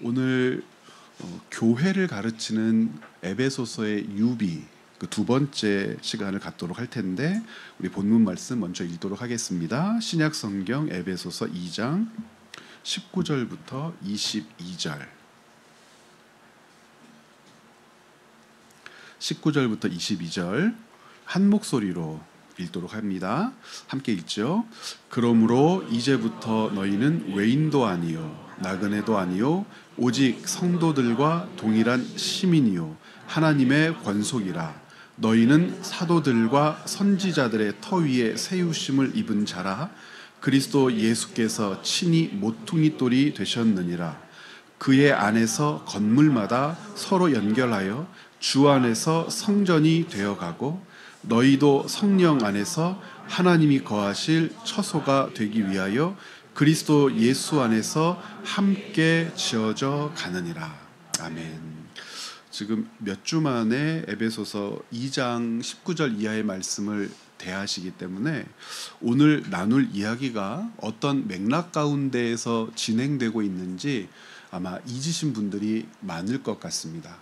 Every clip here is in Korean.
오늘 교회를 가르치는 에베소서의 유비 그 두 번째 시간을 갖도록 할 텐데 우리 본문 말씀 먼저 읽도록 하겠습니다. 신약 성경 에베소서 2장 19절부터 22절 19절부터 22절 한 목소리로 읽도록 합니다. 함께 읽죠. 그러므로 이제부터 너희는 외인도 아니요 나그네도 아니요 오직 성도들과 동일한 시민이요 하나님의 권속이라. 너희는 사도들과 선지자들의 터 위에 세우심을 입은 자라. 그리스도 예수께서 친히 모퉁이 돌이 되셨느니라. 그의 안에서 건물마다 서로 연결하여 주 안에서 성전이 되어가고 너희도 성령 안에서 하나님이 거하실 처소가 되기 위하여 그리스도 예수 안에서 함께 지어져 가느니라. 아멘. 지금 몇 주 만에 에베소서 2장 19절 이하의 말씀을 대하시기 때문에 오늘 나눌 이야기가 어떤 맥락 가운데에서 진행되고 있는지 아마 잊으신 분들이 많을 것 같습니다.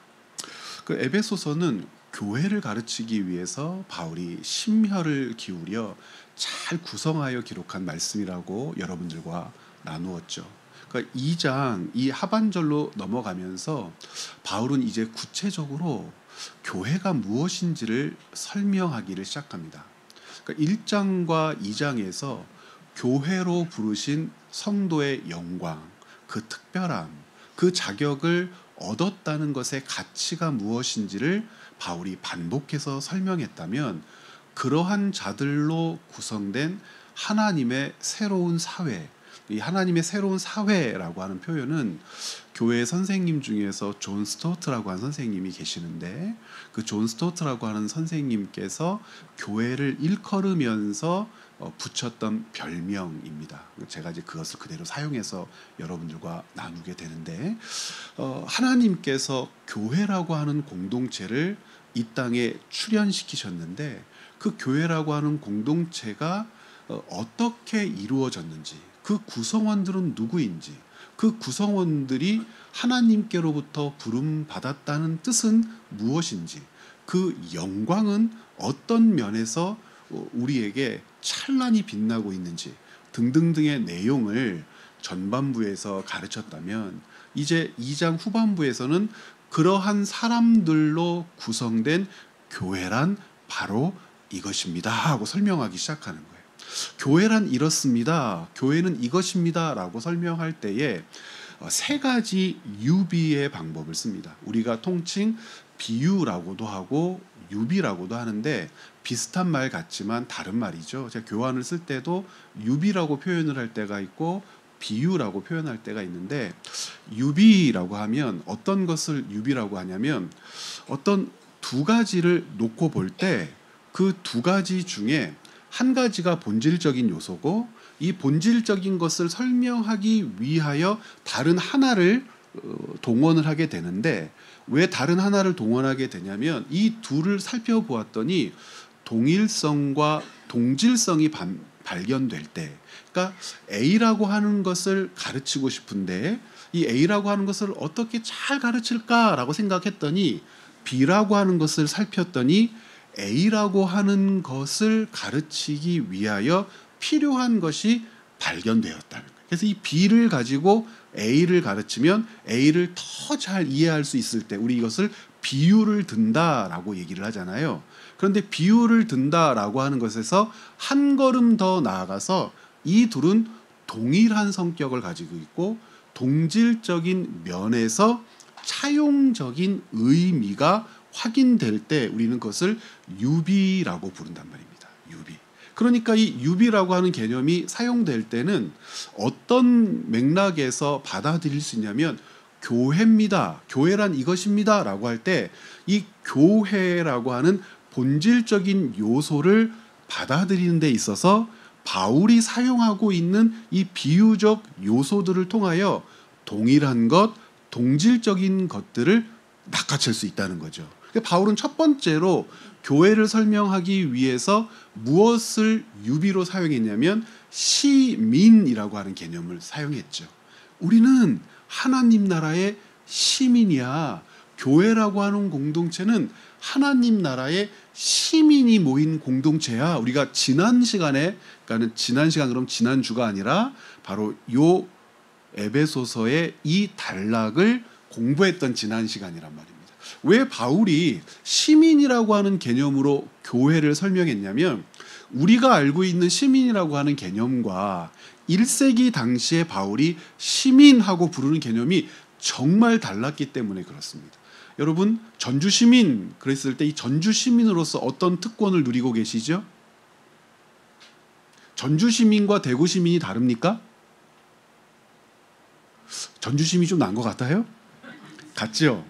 그 에베소서는 교회를 가르치기 위해서 바울이 심혈을 기울여 잘 구성하여 기록한 말씀이라고 여러분들과 나누었죠. 그러니까 2장 이 하반절로 넘어가면서 바울은 이제 구체적으로 교회가 무엇인지를 설명하기를 시작합니다. 그러니까 1장과 2장에서 교회로 부르신 성도의 영광, 그 특별함, 그 자격을 얻었다는 것의 가치가 무엇인지를 바울이 반복해서 설명했다면 그러한 자들로 구성된 하나님의 새로운 사회, 이 하나님의 새로운 사회라고 하는 표현은 교회 선생님 중에서 존 스토트라고 하는 선생님이 계시는데 그 존 스토트라고 하는 선생님께서 교회를 일컬으면서 붙였던 별명입니다. 제가 이제 그것을 그대로 사용해서 여러분들과 나누게 되는데 하나님께서 교회라고 하는 공동체를 이 땅에 출현시키셨는데 그 교회라고 하는 공동체가 어떻게 이루어졌는지, 그 구성원들은 누구인지, 그 구성원들이 하나님께로부터 부름받았다는 뜻은 무엇인지, 그 영광은 어떤 면에서 우리에게 찬란히 빛나고 있는지 등등등의 내용을 전반부에서 가르쳤다면 이제 2장 후반부에서는 그러한 사람들로 구성된 교회란 바로 이것입니다 하고 설명하기 시작하는 거예요. 교회란 이렇습니다. 교회는 이것입니다 라고 설명할 때에 세 가지 유비의 방법을 씁니다. 우리가 통칭 비유라고도 하고 유비라고도 하는데 비슷한 말 같지만 다른 말이죠. 제가 교환을 쓸 때도 유비라고 표현을 할 때가 있고 비유라고 표현할 때가 있는데 유비라고 하면 어떤 것을 유비라고 하냐면 어떤 두 가지를 놓고 볼 때 그 두 가지 중에 한 가지가 본질적인 요소고 이 본질적인 것을 설명하기 위하여 다른 하나를 동원을 하게 되는데 왜 다른 하나를 동원하게 되냐면 이 둘을 살펴보았더니 동일성과 동질성이 발견될 때 그러니까 A라고 하는 것을 가르치고 싶은데 이 A라고 하는 것을 어떻게 잘 가르칠까라고 생각했더니 B라고 하는 것을 살폈더니 A라고 하는 것을 가르치기 위하여 필요한 것이 발견되었다는 거예요. 그래서 이 B를 가지고 A를 가르치면 A를 더 잘 이해할 수 있을 때 우리 이것을 비유를 든다라고 얘기를 하잖아요. 그런데 비유를 든다라고 하는 것에서 한 걸음 더 나아가서 이 둘은 동일한 성격을 가지고 있고 동질적인 면에서 차용적인 의미가 확인될 때 우리는 그것을 유비라고 부른단 말입니다. 유비. 그러니까 이 유비라고 하는 개념이 사용될 때는 어떤 맥락에서 받아들일 수 있냐면 교회입니다. 교회란 이것입니다. 라고 할 때 이 교회라고 하는 본질적인 요소를 받아들이는 데 있어서 바울이 사용하고 있는 이 비유적 요소들을 통하여 동일한 것, 동질적인 것들을 낚아챌 수 있다는 거죠. 바울은 첫 번째로 교회를 설명하기 위해서 무엇을 유비로 사용했냐면 시민이라고 하는 개념을 사용했죠. 우리는 하나님 나라의 시민이야. 교회라고 하는 공동체는 하나님 나라의 시민이 모인 공동체야. 우리가 지난 시간에, 그러니까 지난 시간 그럼 지난 주가 아니라 바로 요 에베소서의 이 단락을 공부했던 지난 시간이란 말입니다. 왜 바울이 시민이라고 하는 개념으로 교회를 설명했냐면 우리가 알고 있는 시민이라고 하는 개념과 1세기 당시에 바울이 시민하고 부르는 개념이 정말 달랐기 때문에 그렇습니다. 여러분, 전주 시민 그랬을 때 이 전주 시민으로서 어떤 특권을 누리고 계시죠? 전주 시민과 대구 시민이 다릅니까? 전주 시민이 좀 난 것 같아요? 같죠?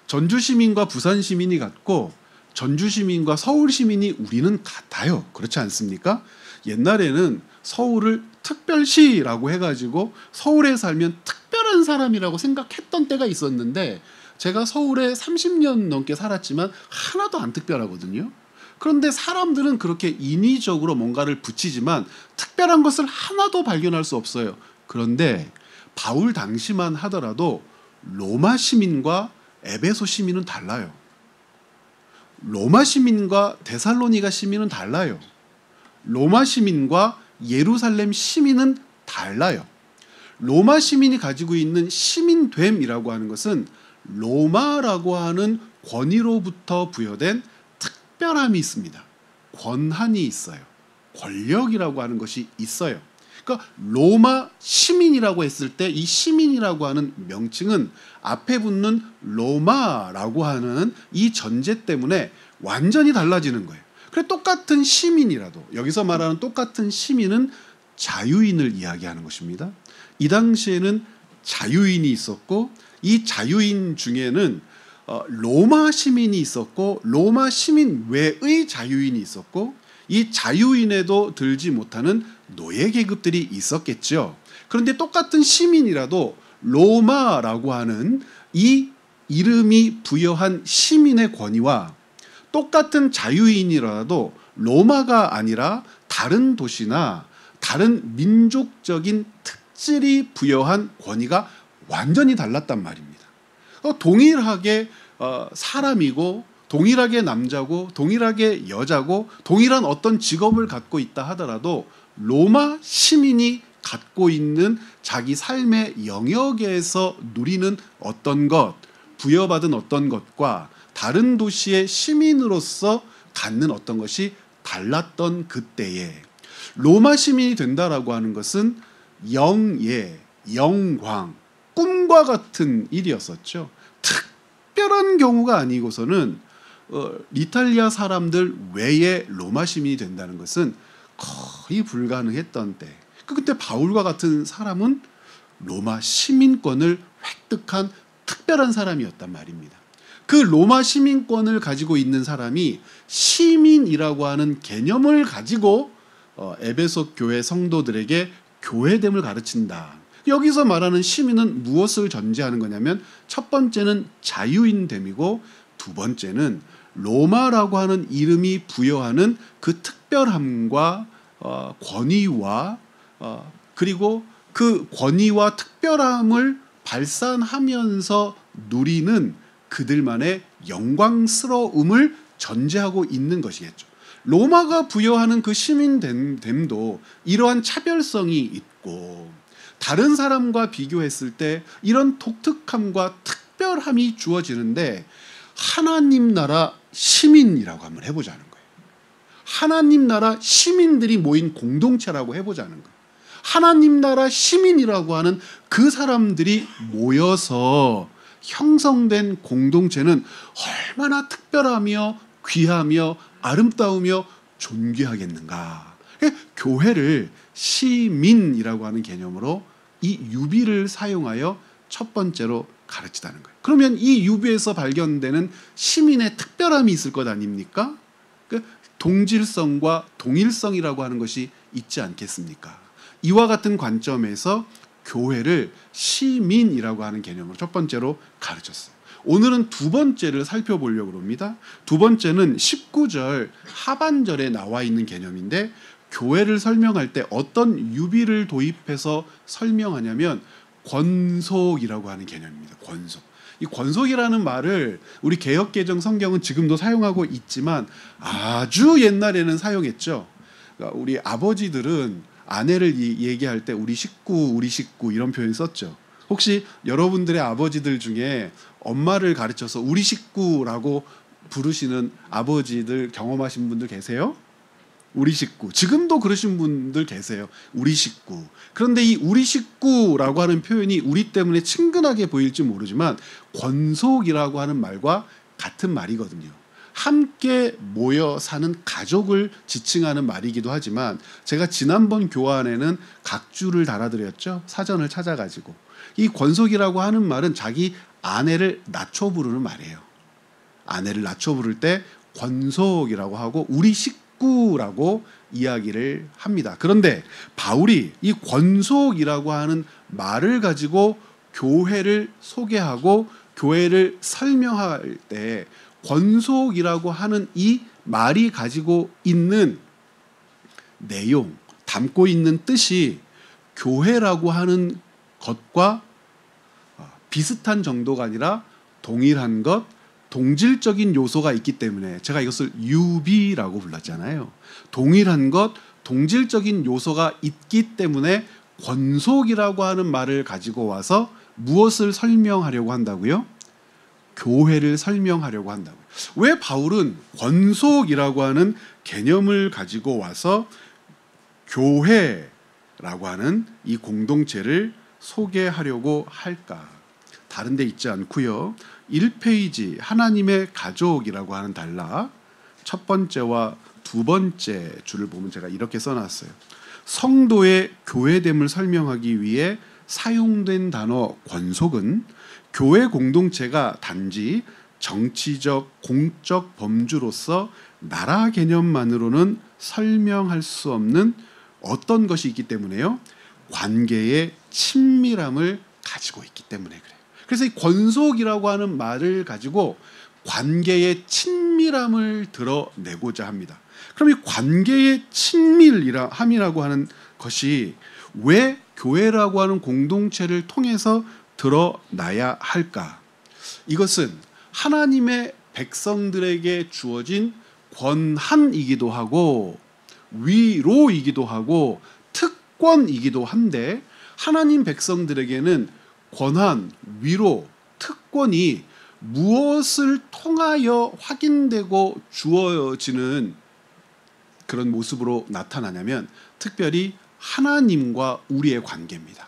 전주 시민과 부산 시민이 같고 전주 시민과 서울 시민이 우리는 같아요. 그렇지 않습니까? 옛날에는 서울을 특별시라고 해가지고 서울에 살면 특별한 사람이라고 생각했던 때가 있었는데 제가 서울에 30년 넘게 살았지만 하나도 안 특별하거든요. 그런데 사람들은 그렇게 인위적으로 뭔가를 붙이지만 특별한 것을 하나도 발견할 수 없어요. 그런데 바울 당시만 하더라도 로마 시민과 에베소 시민은 달라요. 로마 시민과 데살로니가 시민은 달라요. 로마 시민과 예루살렘 시민은 달라요. 로마 시민이 가지고 있는 시민됨이라고 하는 것은 로마라고 하는 권위로부터 부여된 특별함이 있습니다. 권한이 있어요. 권력이라고 하는 것이 있어요. 그러니까 로마 시민이라고 했을 때 이 시민이라고 하는 명칭은 앞에 붙는 로마라고 하는 이 전제 때문에 완전히 달라지는 거예요. 그래 똑같은 시민이라도 여기서 말하는 똑같은 시민은 자유인을 이야기하는 것입니다. 이 당시에는 자유인이 있었고 이 자유인 중에는 로마 시민이 있었고 로마 시민 외의 자유인이 있었고 이 자유인에도 들지 못하는 노예 계급들이 있었겠죠. 그런데 똑같은 시민이라도 로마라고 하는 이 이름이 부여한 시민의 권위와 똑같은 자유인이라도 로마가 아니라 다른 도시나 다른 민족적인 특질이 부여한 권위가 완전히 달랐단 말입니다. 동일하게 사람이고 동일하게 남자고 동일하게 여자고 동일한 어떤 직업을 갖고 있다 하더라도 로마 시민이 갖고 있는 자기 삶의 영역에서 누리는 어떤 것, 부여받은 어떤 것과 다른 도시의 시민으로서 갖는 어떤 것이 달랐던 그때에 로마 시민이 된다라고 하는 것은 영예, 영광, 꿈과 같은 일이었었죠. 특별한 경우가 아니고서는 이탈리아 사람들 외에 로마 시민이 된다는 것은 거의 불가능했던 때. 그때 바울과 같은 사람은 로마 시민권을 획득한 특별한 사람이었단 말입니다. 그 로마 시민권을 가지고 있는 사람이 시민이라고 하는 개념을 가지고 에베소 교회 성도들에게 교회됨을 가르친다. 여기서 말하는 시민은 무엇을 전제하는 거냐면 첫 번째는 자유인됨이고 두 번째는 로마라고 하는 이름이 부여하는 그 특별함과 권위와 그리고 그 권위와 특별함을 발산하면서 누리는 그들만의 영광스러움을 전제하고 있는 것이겠죠. 로마가 부여하는 그 시민됨도 이러한 차별성이 있고 다른 사람과 비교했을 때 이런 독특함과 특별함이 주어지는데 하나님 나라 시민이라고 한번 해보자는 거예요. 하나님 나라 시민들이 모인 공동체라고 해보자는 거예요. 하나님 나라 시민이라고 하는 그 사람들이 모여서 형성된 공동체는 얼마나 특별하며 귀하며 아름다우며 존귀하겠는가. 교회를 시민이라고 하는 개념으로 이 유비를 사용하여 첫 번째로 가르치다는 거예요. 그러면 이 유비에서 발견되는 시민의 특별함이 있을 것 아닙니까? 동질성과 동일성이라고 하는 것이 있지 않겠습니까? 이와 같은 관점에서 교회를 시민이라고 하는 개념으로 첫 번째로 가르쳤어요. 오늘은 두 번째를 살펴보려고 합니다. 두 번째는 19절 하반절에 나와 있는 개념인데 교회를 설명할 때 어떤 유비를 도입해서 설명하냐면 권속이라고 하는 개념입니다. 권속. 이 권속이라는 말을 우리 개역개정 성경은 지금도 사용하고 있지만 아주 옛날에는 사용했죠. 그러니까 우리 아버지들은 아내를 얘기할 때 우리 식구 이런 표현 썼죠. 혹시 여러분들의 아버지들 중에 엄마를 가르쳐서 우리 식구라고 부르시는 아버지들 경험하신 분들 계세요? 우리 식구. 지금도 그러신 분들 계세요. 우리 식구. 그런데 이 우리 식구라고 하는 표현이 우리 때문에 친근하게 보일지 모르지만 권속이라고 하는 말과 같은 말이거든요. 함께 모여 사는 가족을 지칭하는 말이기도 하지만 제가 지난번 교환에는 각주를 달아드렸죠. 사전을 찾아가지고. 이 권속이라고 하는 말은 자기 아내를 낮춰 부르는 말이에요. 아내를 낮춰 부를 때 권속이라고 하고 우리 식구라고 이야기를 합니다. 그런데 바울이 이 권속이라고 하는 말을 가지고 교회를 소개하고 교회를 설명할 때 권속이라고 하는 이 말이 가지고 있는 내용, 담고 있는 뜻이 교회라고 하는 것과 비슷한 정도가 아니라 동일한 것, 동질적인 요소가 있기 때문에 제가 이것을 유비라고 불렀잖아요. 동일한 것, 동질적인 요소가 있기 때문에 권속이라고 하는 말을 가지고 와서 무엇을 설명하려고 한다고요? 교회를 설명하려고 한다고요. 왜 바울은 권속이라고 하는 개념을 가지고 와서 교회라고 하는 이 공동체를 소개하려고 할까? 다른 데 있지 않고요. 1페이지 하나님의 가족이라고 하는 단락 첫 번째와 두 번째 줄을 보면 제가 이렇게 써놨어요. 성도의 교회됨을 설명하기 위해 사용된 단어 권속은 교회 공동체가 단지 정치적 공적 범주로서 나라 개념만으로는 설명할 수 없는 어떤 것이 있기 때문에요. 관계의 친밀함을 가지고 있기 때문에 그래요. 그래서 이 권속이라고 하는 말을 가지고 관계의 친밀함을 드러내고자 합니다. 그럼 이 관계의 친밀함이라고 하는 것이 왜 교회라고 하는 공동체를 통해서 드러나야 할까? 이것은 하나님의 백성들에게 주어진 권한이기도 하고 위로이기도 하고 특권이기도 한데 하나님 백성들에게는 권한, 위로, 특권이 무엇을 통하여 확인되고 주어지는 그런 모습으로 나타나냐면 특별히 하나님과 우리의 관계입니다.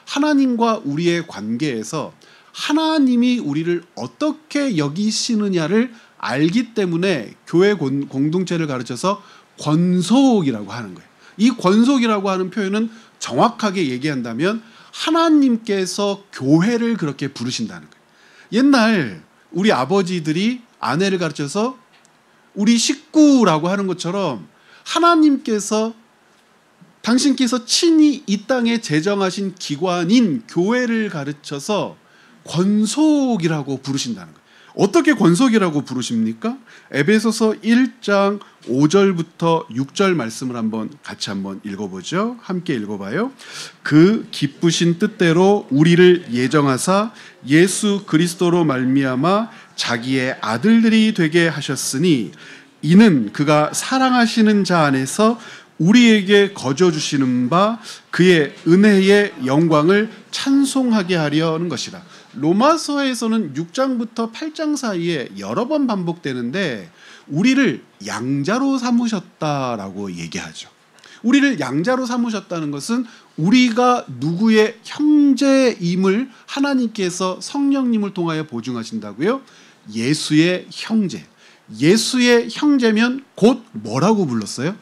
하나님과 우리의 관계에서 하나님이 우리를 어떻게 여기시느냐를 알기 때문에 교회 공동체를 가르쳐서 권속이라고 하는 거예요. 이 권속이라고 하는 표현은 정확하게 얘기한다면 하나님께서 교회를 그렇게 부르신다는 거예요. 옛날 우리 아버지들이 아내를 가르쳐서 우리 식구라고 하는 것처럼 하나님께서 당신께서 친히 이 땅에 제정하신 기관인 교회를 가르쳐서 권속이라고 부르신다는 거예요. 어떻게 권속이라고 부르십니까? 에베소서 1장 5절부터 6절 말씀을 같이 한번 읽어보죠. 함께 읽어봐요. 그 기쁘신 뜻대로 우리를 예정하사 예수 그리스도로 말미암아 자기의 아들들이 되게 하셨으니 이는 그가 사랑하시는 자 안에서 우리에게 거저 주시는 바 그의 은혜의 영광을 찬송하게 하려는 것이라. 로마서에서는 6장부터 8장 사이에 여러 번 반복되는데 우리를 양자로 삼으셨다라고 얘기하죠. 우리를 양자로 삼으셨다는 것은 우리가 누구의 형제임을 하나님께서 성령님을 통하여 보증하신다고요? 예수의 형제. 예수의 형제면 곧 뭐라고 불렀어요?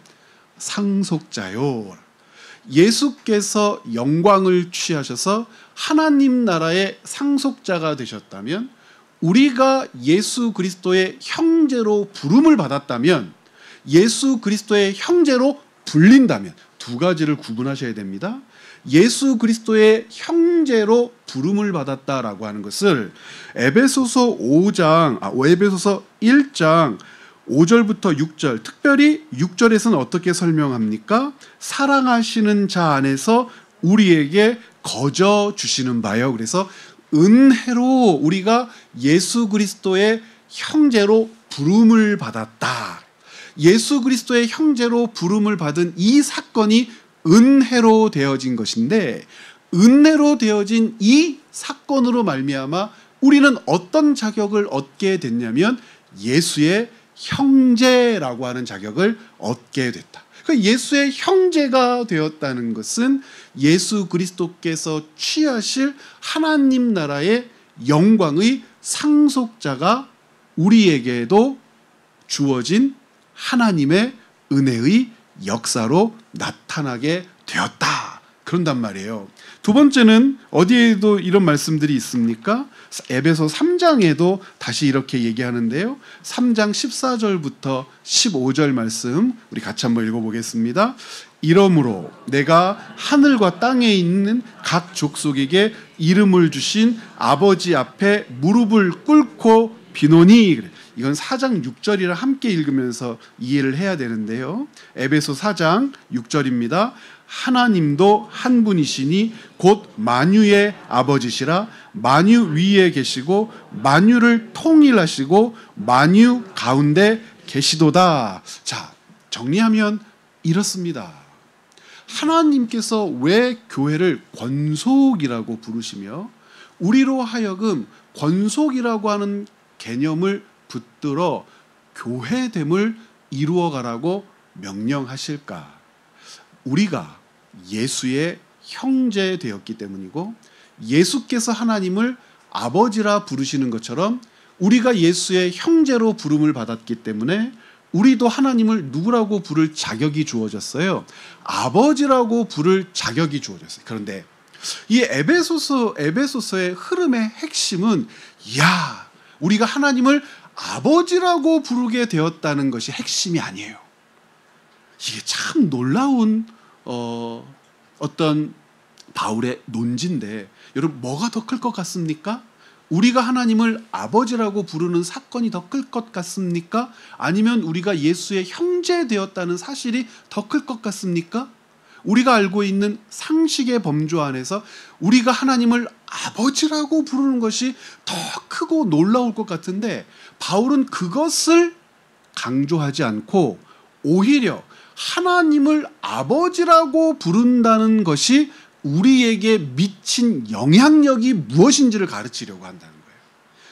상속자요. 예수께서 영광을 취하셔서 하나님 나라의 상속자가 되셨다면 우리가 예수 그리스도의 형제로 부름을 받았다면 예수 그리스도의 형제로 불린다면 두 가지를 구분하셔야 됩니다. 예수 그리스도의 형제로 부름을 받았다라고 하는 것을 에베소서 1장 5절부터 6절, 특별히 6절에서는 어떻게 설명합니까? 사랑하시는 자 안에서 우리에게 거저 주시는 바요. 그래서 은혜로 우리가 예수 그리스도의 형제로 부름을 받았다. 예수 그리스도의 형제로 부름을 받은 이 사건이 은혜로 되어진 것인데, 은혜로 되어진 이 사건으로 말미암아 우리는 어떤 자격을 얻게 됐냐면 예수의 형제라고 하는 자격을 얻게 됐다. 그러니까 예수의 형제가 되었다는 것은 예수 그리스도께서 취하실 하나님 나라의 영광의 상속자가 우리에게도 주어진 하나님의 은혜의 역사로 나타나게 되었다. 그런단 말이에요. 두 번째는 어디에도 이런 말씀들이 있습니까? 에베소 3장에도 다시 이렇게 얘기하는데요. 3장 14절부터 15절 말씀 우리 같이 한번 읽어보겠습니다. 이러므로 내가 하늘과 땅에 있는 각 족속에게 이름을 주신 아버지 앞에 무릎을 꿇고 비노니, 이건 4장 6절이라 함께 읽으면서 이해를 해야 되는데요. 에베소 4장 6절입니다. 하나님도 한 분이시니 곧 만유의 아버지시라. 만유 위에 계시고 만유를 통일하시고 만유 가운데 계시도다. 자, 정리하면 이렇습니다. 하나님께서 왜 교회를 권속이라고 부르시며 우리로 하여금 권속이라고 하는 개념을 붙들어 교회됨을 이루어가라고 명령하실까? 우리가 예수의 형제 되었기 때문이고, 예수께서 하나님을 아버지라 부르시는 것처럼 우리가 예수의 형제로 부름을 받았기 때문에 우리도 하나님을 누구라고 부를 자격이 주어졌어요. 아버지라고 부를 자격이 주어졌어요. 그런데 이 에베소서의 흐름의 핵심은, 우리가 하나님을 아버지라고 부르게 되었다는 것이 핵심이 아니에요. 이게 참 놀라운 어떤 바울의 논지인데, 여러분 뭐가 더 클 것 같습니까? 우리가 하나님을 아버지라고 부르는 사건이 더 클 것 같습니까? 아니면 우리가 예수의 형제 되었다는 사실이 더 클 것 같습니까? 우리가 알고 있는 상식의 범주 안에서 우리가 하나님을 아버지라고 부르는 것이 더 크고 놀라울 것 같은데, 바울은 그것을 강조하지 않고 오히려 하나님을 아버지라고 부른다는 것이 우리에게 미친 영향력이 무엇인지를 가르치려고 한다는 거예요.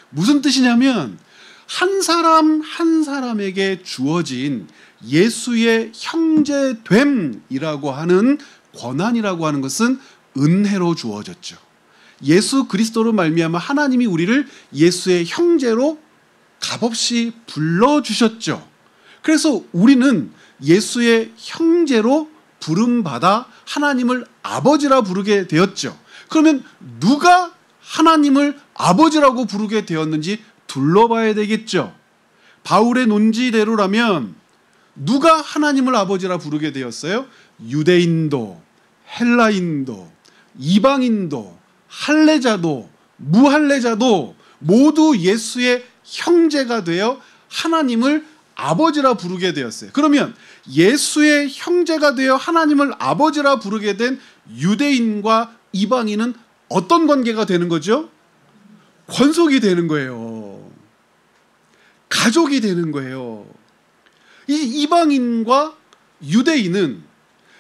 무슨 뜻이냐면, 한 사람 한 사람에게 주어진 예수의 형제됨이라고 하는 권한이라고 하는 것은 은혜로 주어졌죠. 예수 그리스도로 말미암아 하나님이 우리를 예수의 형제로 값없이 불러주셨죠. 그래서 우리는 예수의 형제로 부름받아 하나님을 아버지라 부르게 되었죠. 그러면 누가 하나님을 아버지라고 부르게 되었는지 둘러봐야 되겠죠. 바울의 논지대로라면 누가 하나님을 아버지라 부르게 되었어요? 유대인도, 헬라인도, 이방인도, 할례자도, 무할례자도 모두 예수의 형제가 되어 하나님을 아버지라 부르게 되었어요. 그러면 예수의 형제가 되어 하나님을 아버지라 부르게 된 유대인과 이방인은 어떤 관계가 되는 거죠? 권속이 되는 거예요. 가족이 되는 거예요. 이 이방인과 유대인은,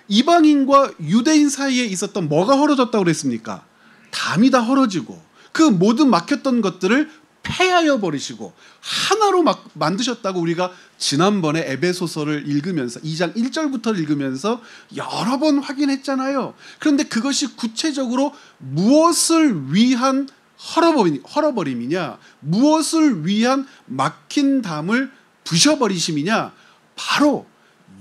이방인과 유대인 사이에 있었던 뭐가 헐어졌다고 그랬습니까? 담이 다 헐어지고 그 모든 막혔던 것들을 폐하여 버리시고 하나로 만드셨다고 우리가 지난번에 에베소서를 읽으면서 2장 1절부터 읽으면서 여러 번 확인했잖아요. 그런데 그것이 구체적으로 무엇을 위한 헐어버림이냐, 무엇을 위한 막힌 담을 부셔버리심이냐, 바로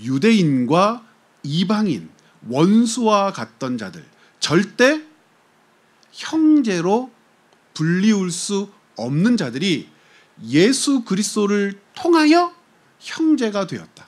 유대인과 이방인, 원수와 같던 자들, 절대 형제로 불리울 수 없는 자들이 예수 그리스도를 통하여 형제가 되었다.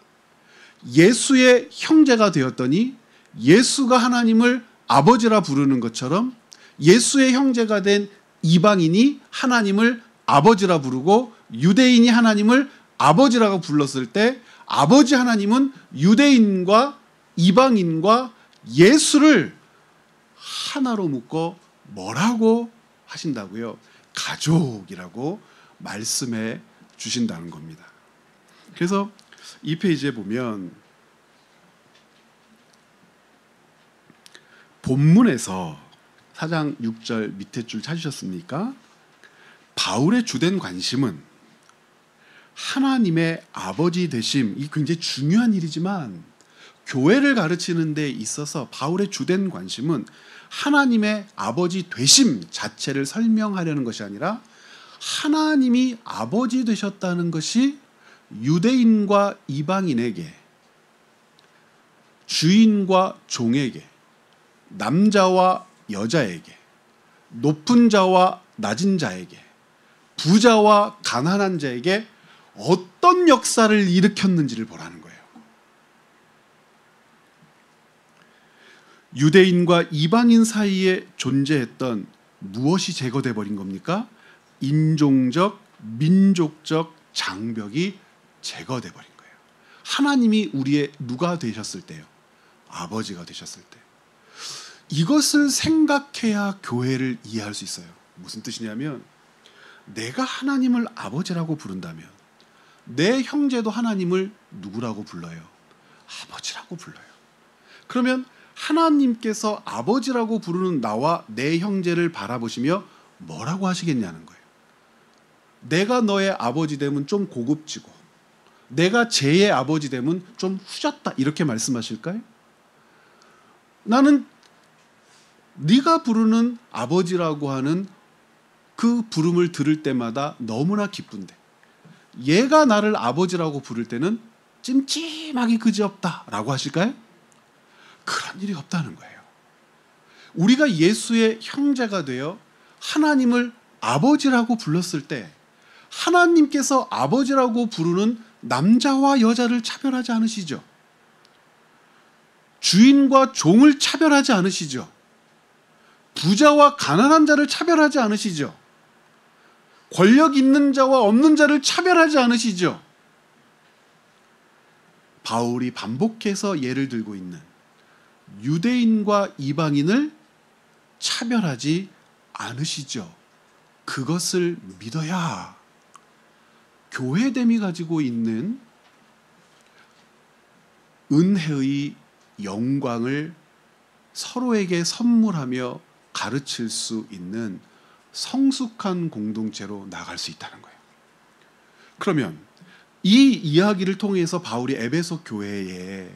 예수의 형제가 되었더니 예수가 하나님을 아버지라 부르는 것처럼 예수의 형제가 된 이방인이 하나님을 아버지라 부르고 유대인이 하나님을 아버지라고 불렀을 때, 아버지 하나님은 유대인과 이방인과 예수를 하나로 묶어 뭐라고 하신다고요? 가족이라고 말씀해 주신다는 겁니다. 그래서 이 페이지에 보면 본문에서 4장 6절 밑에 줄 찾으셨습니까? 바울의 주된 관심은 하나님의 아버지 되심, 이 굉장히 중요한 일이지만 교회를 가르치는 데 있어서 바울의 주된 관심은 하나님의 아버지 되심 자체를 설명하려는 것이 아니라 하나님이 아버지 되셨다는 것이 유대인과 이방인에게, 주인과 종에게, 남자와 여자에게, 높은 자와 낮은 자에게, 부자와 가난한 자에게 어떤 역사를 일으켰는지를 보라는 거예요. 유대인과 이방인 사이에 존재했던 무엇이 제거돼 버린 겁니까? 인종적, 민족적 장벽이 제거돼 버린 거예요. 하나님이 우리의 누가 되셨을 때요? 아버지가 되셨을 때. 이것을 생각해야 교회를 이해할 수 있어요. 무슨 뜻이냐면 내가 하나님을 아버지라고 부른다면 내 형제도 하나님을 누구라고 불러요? 아버지라고 불러요. 그러면 하나님께서 아버지라고 부르는 나와 내 형제를 바라보시며 뭐라고 하시겠냐는 거예요. 내가 너의 아버지 되면 좀 고급지고 내가 쟤의 아버지 되면 좀 후졌다 이렇게 말씀하실까요? 나는 네가 부르는 아버지라고 하는 그 부름을 들을 때마다 너무나 기쁜데 얘가 나를 아버지라고 부를 때는 찜찜하게 그지없다라고 하실까요? 그런 일이 없다는 거예요. 우리가 예수의 형제가 되어 하나님을 아버지라고 불렀을 때 하나님께서 아버지라고 부르는 남자와 여자를 차별하지 않으시죠. 주인과 종을 차별하지 않으시죠. 부자와 가난한 자를 차별하지 않으시죠. 권력 있는 자와 없는 자를 차별하지 않으시죠. 바울이 반복해서 예를 들고 있는 유대인과 이방인을 차별하지 않으시죠. 그것을 믿어야 교회됨이 가지고 있는 은혜의 영광을 서로에게 선물하며 가르칠 수 있는 성숙한 공동체로 나갈 수 있다는 거예요. 그러면 이 이야기를 통해서 바울이 에베소 교회에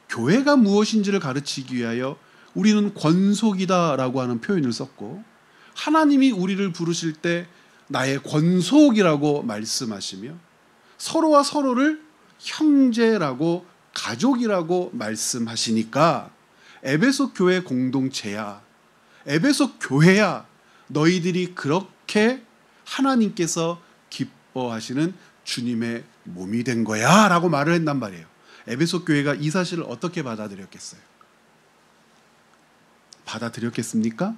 교회가 무엇인지를 가르치기 위하여 우리는 권속이다라고 하는 표현을 썼고 하나님이 우리를 부르실 때 나의 권속이라고 말씀하시며 서로와 서로를 형제라고 가족이라고 말씀하시니까 에베소 교회 공동체야, 에베소 교회야 너희들이 그렇게 하나님께서 기뻐하시는 주님의 몸이 된 거야 라고 말을 했단 말이에요. 에베소 교회가 이 사실을 어떻게 받아들였겠어요? 받아들였겠습니까?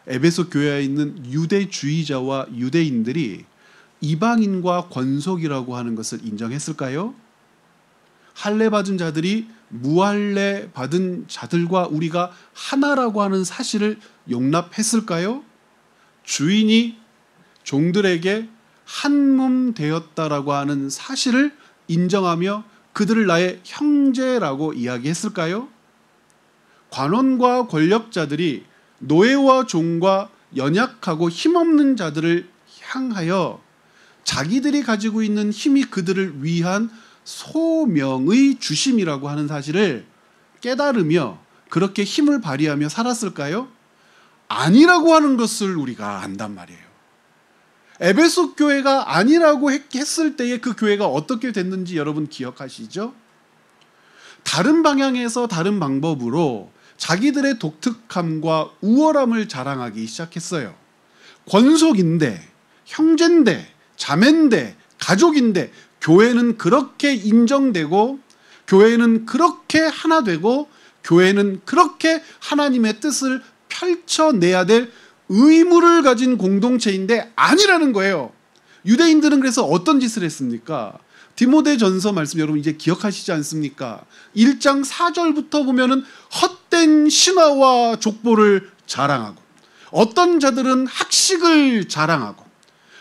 에베소 교회에 있는 유대주의자와 유대인들이 이방인과 권속이라고 하는 것을 인정했을까요? 할례 받은 자들이 무할례 받은 자들과 우리가 하나라고 하는 사실을 용납했을까요? 주인이 종들에게 한 몸 되었다라고 하는 사실을 인정하며 그들을 나의 형제라고 이야기했을까요? 관원과 권력자들이 노예와 종과 연약하고 힘없는 자들을 향하여 자기들이 가지고 있는 힘이 그들을 위한 소명의 주심이라고 하는 사실을 깨달으며 그렇게 힘을 발휘하며 살았을까요? 아니라고 하는 것을 우리가 안단 말이에요. 에베소 교회가 아니라고 했을 때에 그 교회가 어떻게 됐는지 여러분 기억하시죠? 다른 방향에서 다른 방법으로 자기들의 독특함과 우월함을 자랑하기 시작했어요. 권속인데, 형제인데, 자매인데, 가족인데 교회는 그렇게 인정되고 교회는 그렇게 하나 되고 교회는 그렇게 하나님의 뜻을 펼쳐내야 될 의무를 가진 공동체인데 아니라는 거예요. 유대인들은 그래서 어떤 짓을 했습니까? 디모데전서 말씀 여러분 이제 기억하시지 않습니까? 1장 4절부터 보면은 헛된 신화와 족보를 자랑하고, 어떤 자들은 학식을 자랑하고,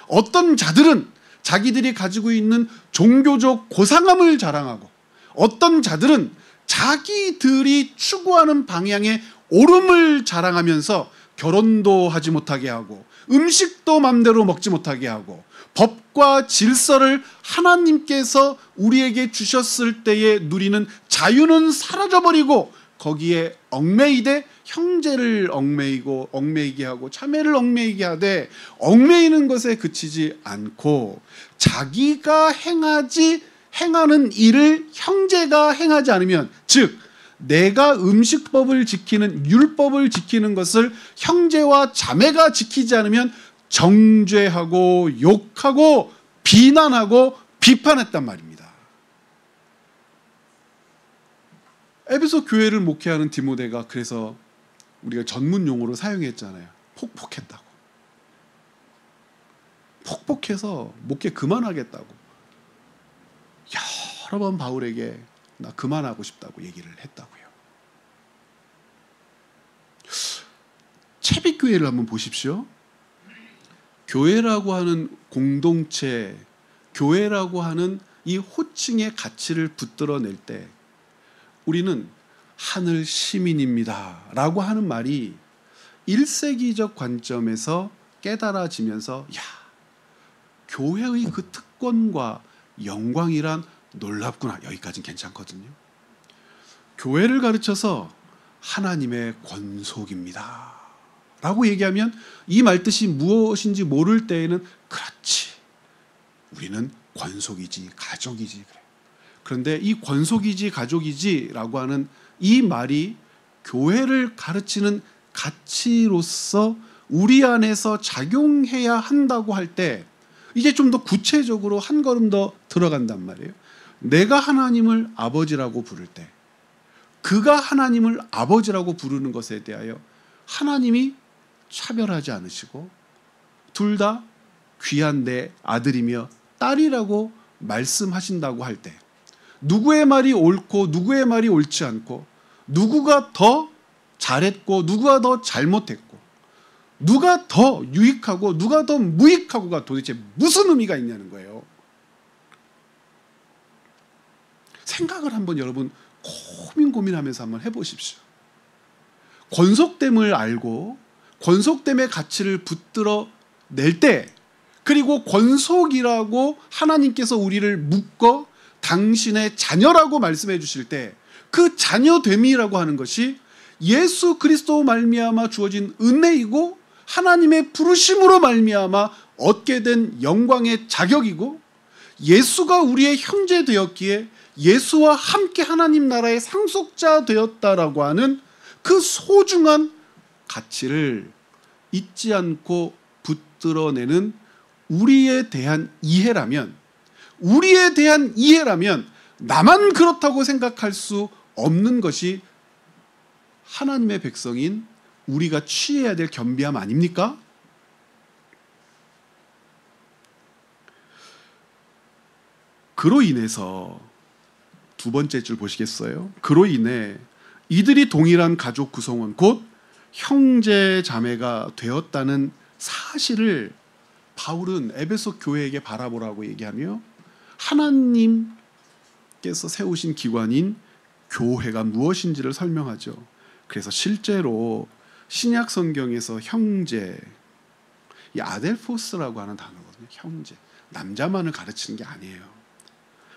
어떤 자들은 자기들이 가지고 있는 종교적 고상함을 자랑하고, 어떤 자들은 자기들이 추구하는 방향의 옳음을 자랑하면서 결혼도 하지 못하게 하고, 음식도 맘대로 먹지 못하게 하고, 법과 질서를 하나님께서 우리에게 주셨을 때에 누리는 자유는 사라져버리고 거기에 얽매이되 형제를 얽매이게 하고 자매를 얽매이게 하되, 얽매이는 것에 그치지 않고 자기가 행하는 일을 형제가 행하지 않으면, 즉 내가 음식법을 지키는, 율법을 지키는 것을 형제와 자매가 지키지 않으면 정죄하고 욕하고 비난하고 비판했단 말입니다. 에베소 교회를 목회하는 디모데가 그래서 우리가 전문 용어로 사용했잖아요. 폭폭했다고. 폭폭해서 목회 그만하겠다고 여러 번 바울에게 나 그만하고 싶다고 얘기를 했다고요. 채빛교회를 한번 보십시오. 교회라고 하는 공동체, 교회라고 하는 이 호칭의 가치를 붙들어낼 때 우리는 하늘 시민입니다 라고 하는 말이 1세기적 관점에서 깨달아지면서, 야, 교회의 그 특권과 영광이란 놀랍구나. 여기까지는 괜찮거든요. 교회를 가르쳐서 하나님의 권속입니다 라고 얘기하면 이 말뜻이 무엇인지 모를 때에는, 그렇지, 우리는 권속이지 가족이지. 그래. 그런데 이 권속이지 가족이지 라고 하는 이 말이 교회를 가르치는 가치로서 우리 안에서 작용해야 한다고 할 때 이제 좀 더 구체적으로 한 걸음 더 들어간단 말이에요. 내가 하나님을 아버지라고 부를 때, 그가 하나님을 아버지라고 부르는 것에 대하여 하나님이 차별하지 않으시고 둘 다 귀한 내 아들이며 딸이라고 말씀하신다고 할 때, 누구의 말이 옳고 누구의 말이 옳지 않고, 누구가 더 잘했고 누구가 더 잘못했고, 누가 더 유익하고 누가 더 무익하고가 도대체 무슨 의미가 있냐는 거예요. 생각을 한번 여러분 고민하면서 한번 해보십시오. 권속됨을 알고 권속됨의 가치를 붙들어 낼 때, 그리고 권속이라고 하나님께서 우리를 묶어 당신의 자녀라고 말씀해 주실 때, 그 자녀됨이라고 하는 것이 예수 그리스도 말미암아 주어진 은혜이고 하나님의 부르심으로 말미암아 얻게 된 영광의 자격이고, 예수가 우리의 형제 되었기에 예수와 함께 하나님 나라의 상속자 되었다라고 하는 그 소중한 가치를 잊지 않고 붙들어내는 우리에 대한 이해라면, 나만 그렇다고 생각할 수 없는 것이 하나님의 백성인 우리가 취해야 될 겸비함 아닙니까? 그로 인해서 두 번째 줄 보시겠어요? 그로 인해 이들이 동일한 가족 구성원, 곧 형제 자매가 되었다는 사실을 바울은 에베소 교회에게 바라보라고 얘기하며, 하나님께서 세우신 기관인 교회가 무엇인지를 설명하죠. 그래서 실제로 신약 성경에서 형제, 이 아델포스라고 하는 단어거든요. 형제, 남자만을 가르치는 게 아니에요.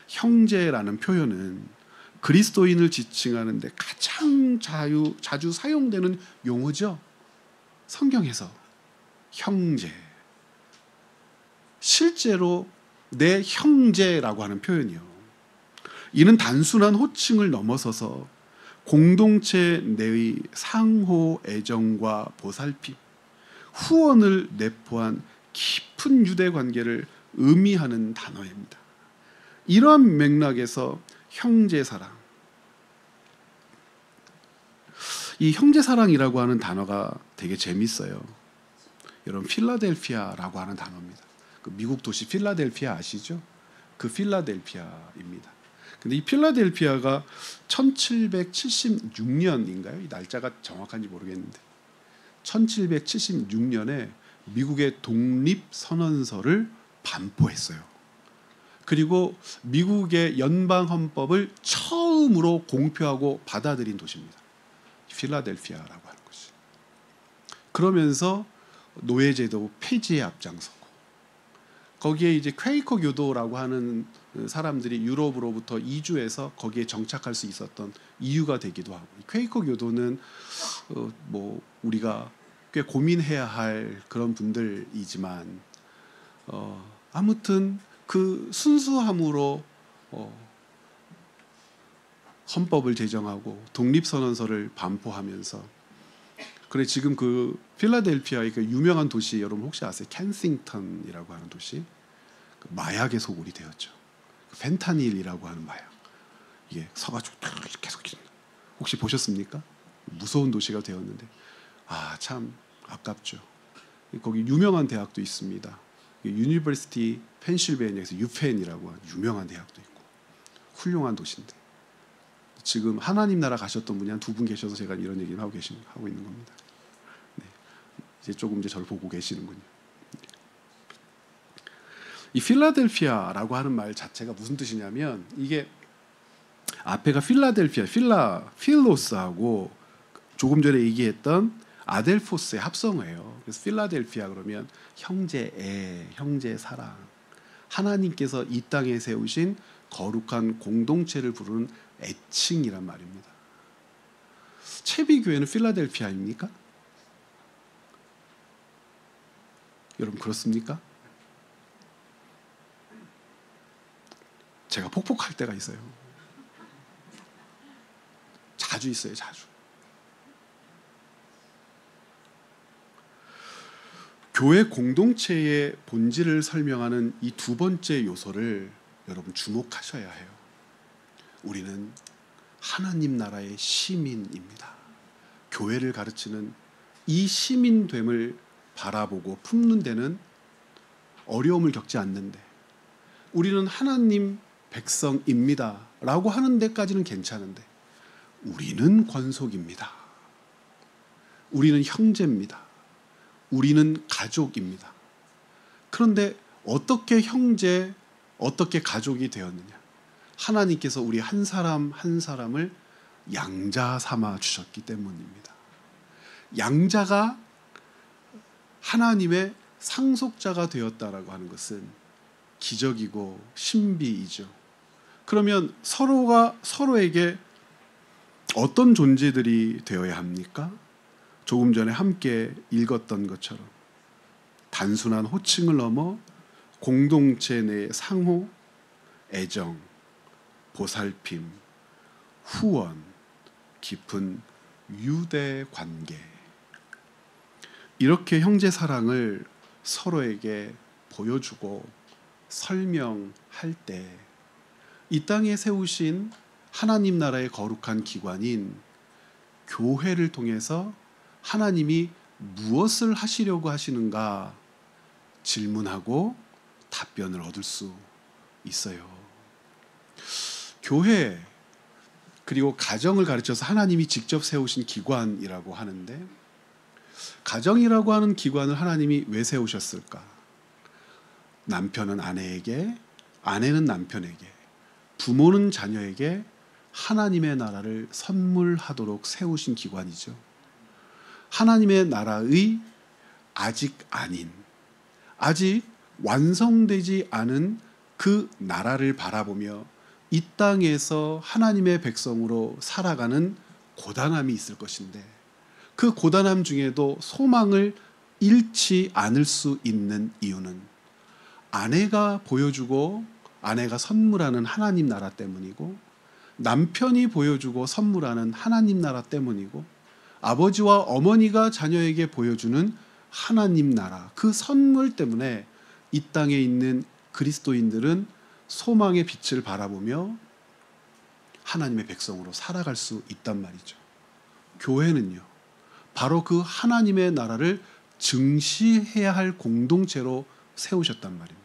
형제라는 표현은 그리스도인을 지칭하는 데 가장 자주 사용되는 용어죠. 성경에서 형제, 실제로 내 형제라고 하는 표현이요. 이는 단순한 호칭을 넘어서서 공동체 내의 상호 애정과 보살핌, 후원을 내포한 깊은 유대 관계를 의미하는 단어입니다. 이러한 맥락에서 형제사랑, 이 형제사랑이라고 하는 단어가 되게 재밌어요. 여러분, 필라델피아라고 하는 단어입니다. 그 미국 도시 필라델피아 아시죠? 그 필라델피아입니다. 근데 이 필라델피아가 1776년인가요? 이 날짜가 정확한지 모르겠는데 1776년에 미국의 독립선언서를 반포했어요. 그리고 미국의 연방헌법을 처음으로 공표하고 받아들인 도시입니다. 필라델피아라고 하는 것이. 그러면서 노예제도 폐지에 앞장서고, 거기에 이제 퀘이커 교도라고 하는 사람들이 유럽으로부터 이주해서 거기에 정착할 수 있었던 이유가 되기도 하고, 퀘이커 교도는 뭐 우리가 꽤 고민해야 할 그런 분들이지만 아무튼 그 순수함으로 헌법을 제정하고 독립선언서를 반포하면서, 그래 지금 그 필라델피아의 그 유명한 도시 여러분 혹시 아세요? 켄싱턴이라고 하는 도시, 그 마약의 소굴이 되었죠. 펜타닐이라고 하는 마약, 이게 서가지고 계속 혹시 보셨습니까? 무서운 도시가 되었는데 참 아깝죠. 거기 유명한 대학도 있습니다. 유니버시티 펜실베니아에서 유펜이라고 하는 유명한 대학도 있고 훌륭한 도시인데, 지금 하나님 나라 가셨던 분이 한 2분 계셔서 제가 이런 얘기를 하고 있는 겁니다. 네. 이제 조금 이제 저를 보고 계시는군요. 이 필라델피아라고 하는 말 자체가 무슨 뜻이냐면, 이게 앞에가 필라델피아, 필로스하고 조금 전에 얘기했던 아델포스의 합성어예요. 그래서 필라델피아 그러면 형제 사랑, 하나님께서 이 땅에 세우신 거룩한 공동체를 부르는 애칭이란 말입니다. 채비교회는 필라델피아입니까? 여러분 그렇습니까? 제가 폭폭할 때가 있어요. 자주 있어요, 자주. 교회 공동체의 본질을 설명하는 이 2번째 요소를 여러분 주목하셔야 해요. 우리는 하나님 나라의 시민입니다. 교회를 가르치는 이 시민됨을 바라보고 품는 데는 어려움을 겪지 않는데, 우리는 하나님 백성입니다 라고 하는 데까지는 괜찮은데, 우리는 권속입니다. 우리는 형제입니다. 우리는 가족입니다. 그런데 어떻게 형제, 어떻게 가족이 되었느냐? 하나님께서 우리 한 사람 한 사람을 양자 삼아 주셨기 때문입니다. 양자가 하나님의 상속자가 되었다라고 하는 것은 기적이고 신비이죠. 그러면 서로가 서로에게 어떤 존재들이 되어야 합니까? 조금 전에 함께 읽었던 것처럼 단순한 호칭을 넘어 공동체 내 상호, 애정, 보살핌, 후원, 깊은 유대 관계, 이렇게 형제 사랑을 서로에게 보여주고 설명할 때 이 땅에 세우신 하나님 나라의 거룩한 기관인 교회를 통해서 하나님이 무엇을 하시려고 하시는가 질문하고 답변을 얻을 수 있어요. 교회 그리고 가정을 가르쳐서 하나님이 직접 세우신 기관이라고 하는데, 가정이라고 하는 기관을 하나님이 왜 세우셨을까? 남편은 아내에게, 아내는 남편에게, 부모는 자녀에게 하나님의 나라를 선물하도록 세우신 기관이죠. 하나님의 나라의 아직 아닌, 아직 완성되지 않은 그 나라를 바라보며 이 땅에서 하나님의 백성으로 살아가는 고단함이 있을 것인데, 그 고단함 중에도 소망을 잃지 않을 수 있는 이유는 아내가 보여주고 아내가 선물하는 하나님 나라 때문이고, 남편이 보여주고 선물하는 하나님 나라 때문이고, 아버지와 어머니가 자녀에게 보여주는 하나님 나라, 그 선물 때문에 이 땅에 있는 그리스도인들은 소망의 빛을 바라보며 하나님의 백성으로 살아갈 수 있단 말이죠. 교회는요, 바로 그 하나님의 나라를 증시해야 할 공동체로 세우셨단 말입니다.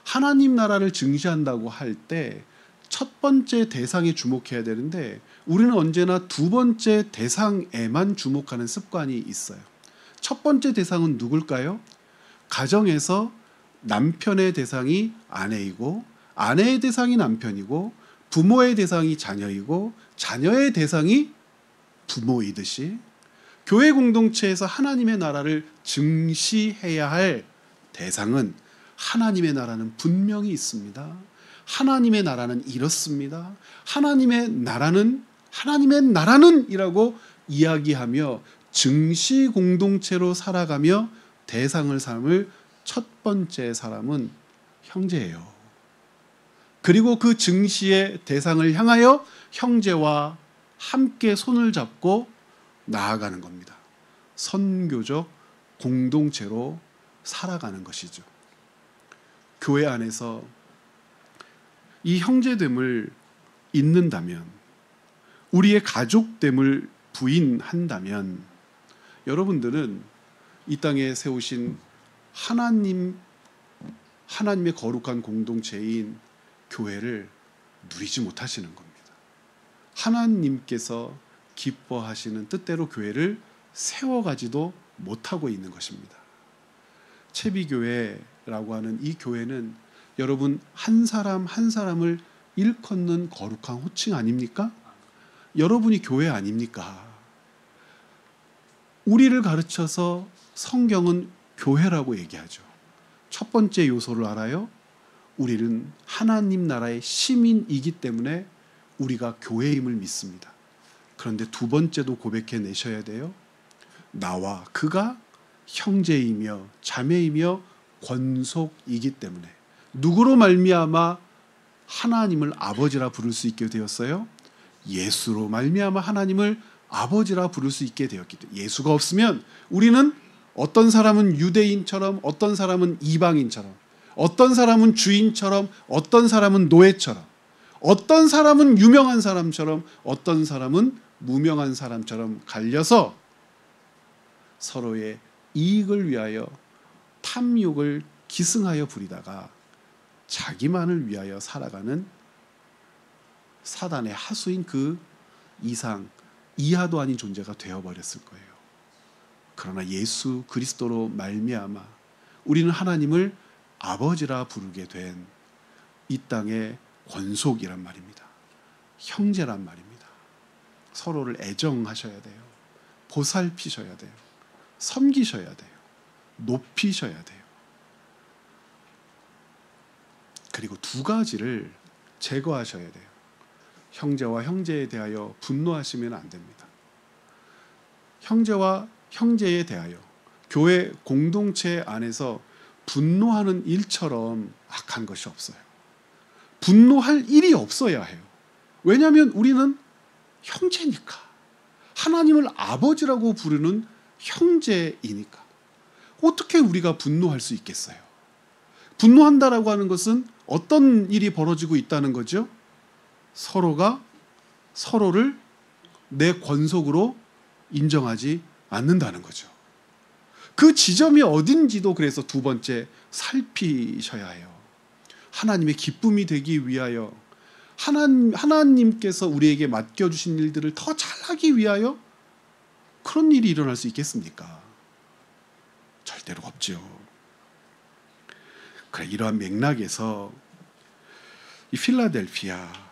하나님 나라를 증시한다고 할 때 첫 번째 대상에 주목해야 되는데, 우리는 언제나 두 번째 대상에만 주목하는 습관이 있어요. 첫 번째 대상은 누굴까요? 가정에서 남편의 대상이 아내이고, 아내의 대상이 남편이고, 부모의 대상이 자녀이고, 자녀의 대상이 부모이듯이 교회 공동체에서 하나님의 나라를 증시해야 할 대상은, 하나님의 나라는 분명히 있습니다. 하나님의 나라는 이렇습니다. 하나님의 나라는 이라고 이야기하며 증시 공동체로 살아가며 대상을 삼을 첫 번째 사람은 형제예요. 그리고 그 증시의 대상을 향하여 형제와 함께 손을 잡고 나아가는 겁니다. 선교적 공동체로 살아가는 것이죠. 교회 안에서 이 형제됨을 잇는다면, 우리의 가족됨을 부인한다면, 여러분들은 이 땅에 세우신 하나님의 거룩한 공동체인 교회를 누리지 못하시는 겁니다. 하나님께서 기뻐하시는 뜻대로 교회를 세워가지도 못하고 있는 것입니다. 채비교회라고 하는 이 교회는 여러분 한 사람 한 사람을 일컫는 거룩한 호칭 아닙니까? 여러분이 교회 아닙니까? 우리를 가르쳐서 성경은 교회라고 얘기하죠. 첫 번째 요소를 알아요? 우리는 하나님 나라의 시민이기 때문에 우리가 교회임을 믿습니다. 그런데 두 번째도 고백해 내셔야 돼요. 나와 그가 형제이며 자매이며 권속이기 때문에. 누구로 말미암아 하나님을 아버지라 부를 수 있게 되었어요? 예수로 말미암아 하나님을 아버지라 부를 수 있게 되었기 때문에. 예수가 없으면 우리는 어떤 사람은 유대인처럼, 어떤 사람은 이방인처럼, 어떤 사람은 주인처럼, 어떤 사람은 노예처럼, 어떤 사람은 유명한 사람처럼, 어떤 사람은 무명한 사람처럼 갈려서 서로의 이익을 위하여 탐욕을 기승하여 부리다가 자기만을 위하여 살아가는 사단의 하수인 그 이상 이하도 아닌 존재가 되어버렸을 거예요. 그러나 예수 그리스도로 말미암아 우리는 하나님을 아버지라 부르게 된 이 땅의 권속이란 말입니다. 형제란 말입니다. 서로를 애정하셔야 돼요. 보살피셔야 돼요. 섬기셔야 돼요. 높이셔야 돼요. 그리고 두 가지를 제거하셔야 돼요. 형제와 형제에 대하여 분노하시면 안 됩니다. 형제와 형제에 대하여 교회 공동체 안에서 분노하는 일처럼 악한 것이 없어요. 분노할 일이 없어야 해요. 왜냐하면 우리는 형제니까. 하나님을 아버지라고 부르는 형제이니까. 어떻게 우리가 분노할 수 있겠어요? 분노한다라고 하는 것은 어떤 일이 벌어지고 있다는 거죠? 서로가 서로를 내 권속으로 인정하지 않는다는 거죠. 그 지점이 어딘지도 그래서 두 번째 살피셔야 해요. 하나님의 기쁨이 되기 위하여, 하나님께서 우리에게 맡겨주신 일들을 더 잘하기 위하여 그런 일이 일어날 수 있겠습니까? 절대로 없죠. 그래, 이러한 맥락에서 이 필라델피아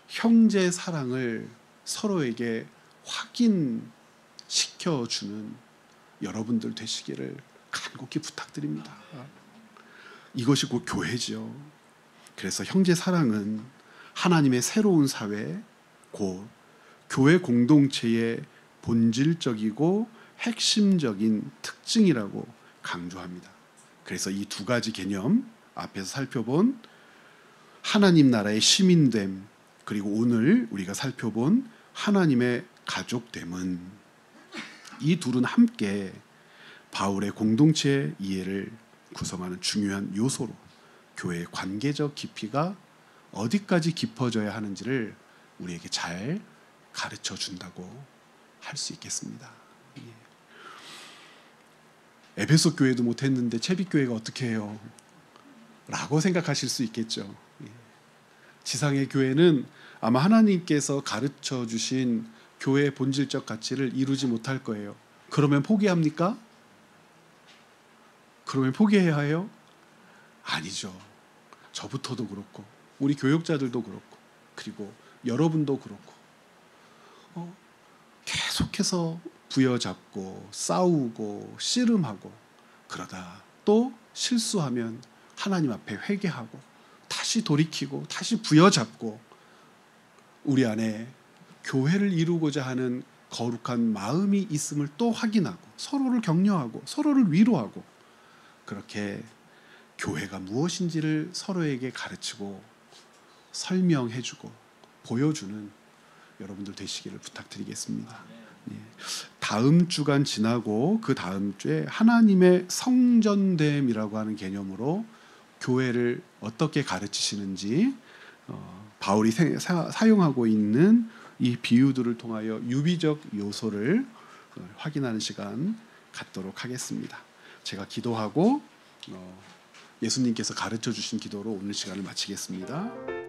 형제 사랑을 서로에게 확인시켜주는 여러분들 되시기를 간곡히 부탁드립니다. 이것이 곧 교회죠. 그래서 형제 사랑은 하나님의 새로운 사회, 곧 교회 공동체의 본질적이고 핵심적인 특징이라고 강조합니다. 그래서 이 두 가지 개념, 앞에서 살펴본 하나님 나라의 시민됨, 그리고 오늘 우리가 살펴본 하나님의 가족됨은, 이 둘은 함께 바울의 공동체 이해를 구성하는 중요한 요소로 교회의 관계적 깊이가 어디까지 깊어져야 하는지를 우리에게 잘 가르쳐 준다고 할 수 있겠습니다. 에베소 교회도 못했는데 채빗교회가 어떻게 해요? 라고 생각하실 수 있겠죠. 지상의 교회는 아마 하나님께서 가르쳐 주신 교회의 본질적 가치를 이루지 못할 거예요. 그러면 포기합니까? 그러면 포기해야 해요? 아니죠. 저부터도 그렇고 우리 교육자들도 그렇고 그리고 여러분도 그렇고 계속해서 부여잡고 싸우고 씨름하고 그러다 또 실수하면 하나님 앞에 회개하고 다시 돌이키고 다시 부여잡고 우리 안에 교회를 이루고자 하는 거룩한 마음이 있음을 또 확인하고 서로를 격려하고 서로를 위로하고 그렇게 교회가 무엇인지를 서로에게 가르치고 설명해주고 보여주는 여러분들 되시기를 부탁드리겠습니다. 예. 다음 주간 지나고 그 다음 주에 하나님의 성전됨이라고 하는 개념으로 교회를 어떻게 가르치시는지 바울이 사용하고 있는 이 비유들을 통하여 유비적 요소를 확인하는 시간 갖도록 하겠습니다. 제가 기도하고 예수님께서 가르쳐 주신 기도로 오늘 시간을 마치겠습니다.